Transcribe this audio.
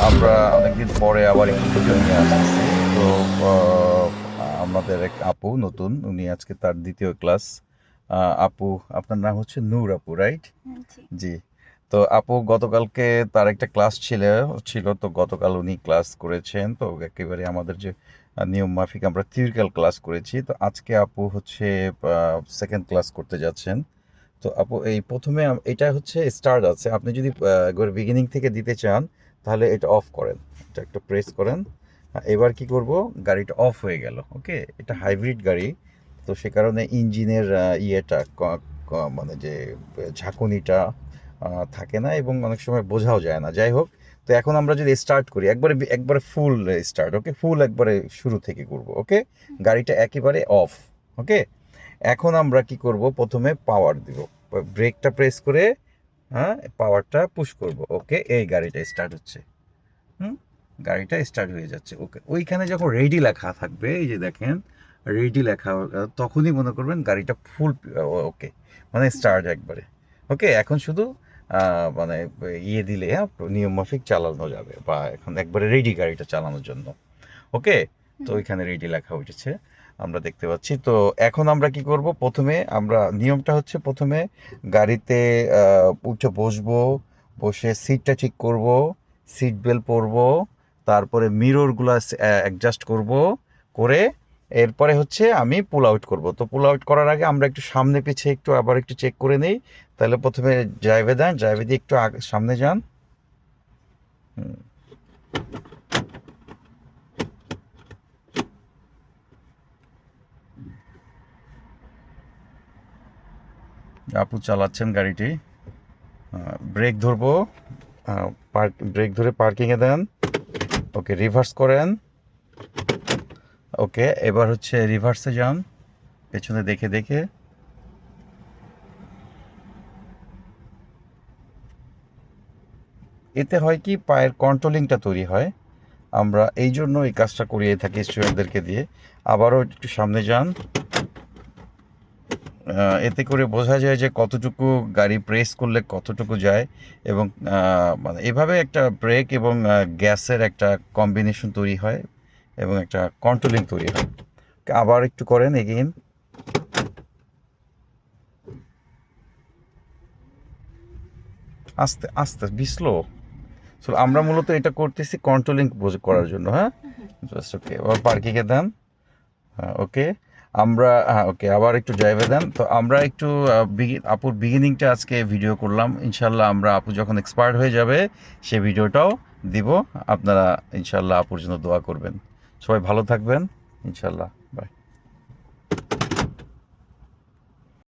আমরা অনেকদিন পরে আবার একটু ভিডিও নিয়ে আসতেছি। তো আমাদের এক আপু নতুন, উনি আজকে তার দ্বিতীয় ক্লাস। আপু, আপনার নাম হচ্ছে নূর আপু, রাইট? জি। জি। তো আপু গতকালকে তার একটা ক্লাস ছিল তো গতকাল উনি ক্লাস করেছেন। তো একেবারে আমাদের যে নিয়ম মাফিক আমরা থিওরিক্যাল ক্লাস করেছি। তো আজকে আপু হচ্ছে সেকেন্ড ক্লাস করতে যাচ্ছেন। তো আপু এই প্রথমে এটা হচ্ছে স্টার্ট আছে, আপনি যদি একবার বিগিনিং থেকে দিতে চান তাহলে এটা অফ করেন, এটা একটু প্রেস করেন। এবার কি করব, গাড়িটা অফ হয়ে গেল। ওকে, এটা হাইব্রিড গাড়ি, তো সে কারণে ইঞ্জিনের ইয়েটা মানে যে ঝাঁকুনিটা থাকে না এবং অনেক সময় বোঝাও যায় না। যাই হোক, তো এখন আমরা যদি স্টার্ট করি একবারে একবারে ফুল স্টার্ট, ওকে, ফুল একবারে শুরু থেকে করব। ওকে, গাড়িটা একেবারে অফ। ওকে, এখন আমরা কি করব, প্রথমে পাওয়ার দিব, ব্রেকটা প্রেস করে, হ্যাঁ, পাওয়ারটা পুশ করব। ওকে, এই গাড়িটা স্টার্ট হচ্ছে। হুম, গাড়িটা স্টার্ট হয়ে যাচ্ছে। ওকে, ওইখানে যখন রেডি লেখা থাকবে, এই যে দেখেন রেডি লেখা, তখনই মনে করবেন গাড়িটা ফুল। ওকে, মানে স্টার্ট একবারে। ওকে, এখন শুধু মানে ইয়ে দিলে নিয়ম মাফিক চালানো যাবে, বা এখন একবারে রেডি গাড়িটা চালানোর জন্য। ওকে, তো ওইখানে রেডি লেখা উঠেছে, আমরা দেখতে পাচ্ছি। তো এখন আমরা কি করব, প্রথমে আমরা নিয়মটা হচ্ছে প্রথমে গাড়িতে উঠে বসবো, বসে সিটটা ঠিক করব, সিট বেল্ট পরবো, তারপরে মিররগুলো অ্যাডজাস্ট করব, করে এরপরে হচ্ছে আমি পুল আউট করব। তো পুল আউট করার আগে আমরা একটু সামনে পিছিয়ে একটু আবার একটু চেক করে নেই। তাহলে প্রথমে ড্রাইভে দেন, ড্রাইভে দিয়ে একটু সামনে যান। হুম, আপু চালাচ্ছেন গাড়িটি। ব্রেক ধরবো, ব্রেক ধরে পার্কিংয়ে দেন। ওকে, রিভার্স করেন। ওকে, এবার হচ্ছে রিভার্সে যান, পেছনে দেখে দেখে। এতে হয় কি, পায়ের কন্ট্রোলিংটা তৈরি হয়। আমরা এই জন্য এই কাজটা করিয়ে থাকি স্টুডেন্টদেরকে দিয়ে। আবারও একটু সামনে যান। এতে করে বোঝা যায় যে কতটুকু গাড়ি প্রেস করলে কতটুকু যায়, এবং মানে এভাবে একটা ব্রেক এবং গ্যাসের একটা কম্বিনেশন তৈরি হয় এবং একটা কন্ট্রোলিং তৈরি হয়। আবার একটু করেন এগেইন। আস্তে আস্তে বিস্লো। সো আমরা মূলত এটা করতেছি কন্ট্রোলিং করার জন্য, হ্যাঁ। জাস্ট ওকে, আবার পার্কিংয়ে দেন। হ্যাঁ, ওকে, আমরা, হ্যাঁ, ওকে, আবার একটু ড্রাইভে দেন। তো আমরা একটু আপুর বিগিনিংটা আজকে ভিডিও করলাম। ইনশাল্লাহ আমরা আপু যখন এক্সপার্ট হয়ে যাবে সে ভিডিওটাও দিব। আপনারা ইনশাল্লাহ আপুর জন্য দোয়া করবেন। সবাই ভালো থাকবেন, ইনশাল্লাহ।